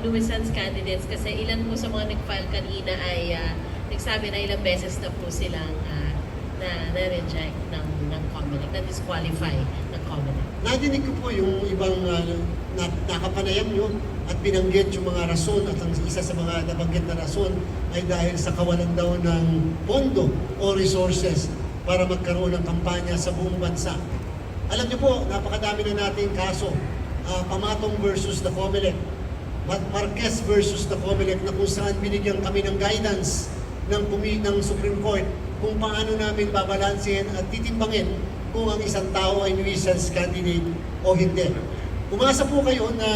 nuisance candidates kasi ilan po sa mga nag-file kanina ay nagsabi na ilang beses na po silang na-reject ng COMELEC, na-disqualify ng COMELEC. Nadinig ko po yung ibang nakapanayam nyo at binanggit yung mga rason at ang isa sa mga nabanggit na rason ay dahil sa kawalan daw ng pondo o resources para magkaroon ng kampanya sa buong bansa. Alam niyo po, napakadami na nating kaso. Pamatong versus the COMELEC, Marquez versus the COMELEC na kung saan binigyan kami ng guidance ng Supreme Court kung paano namin babalansin at titimbangin kung ang isang tao ay nuisance candidate o hindi. Umasa po kayo na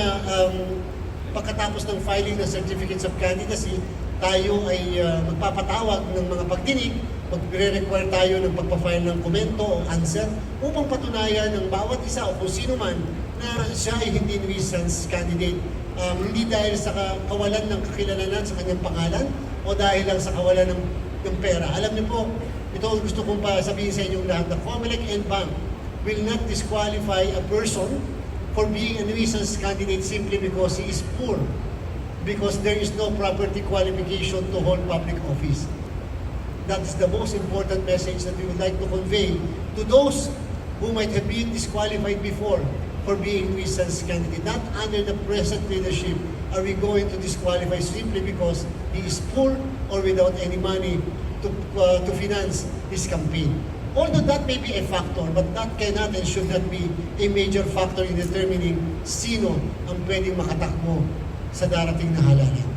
pagkatapos ng filing ng Certificates of Candidacy, tayo ay magpapatawag ng mga pagdinig, magre-require tayo ng pagpa-file ng komento o answer upang patunayan ng bawat isa o kung sino man na siya ay hindi nuisance candidate. Hindi dahil sa kawalan ng kakilalanan sa kanyang pangalan o dahil lang sa kawalan ng pera. Alam niyo po, ito gusto kong sabihin sa inyong lahat, the COMELEC and bank will not disqualify a person for being a nuisance candidate simply because he is poor, because there is no property qualification to hold public office. That's the most important message that we would like to convey to those who might have been disqualified before for being nuisance candidate. Not under the present leadership are we going to disqualify simply because he is poor or without any money to finance his campaign. Although that may be a factor, but that cannot and should not be a major factor in determining sino ang pwedeng makatakbo sa darating na halalan.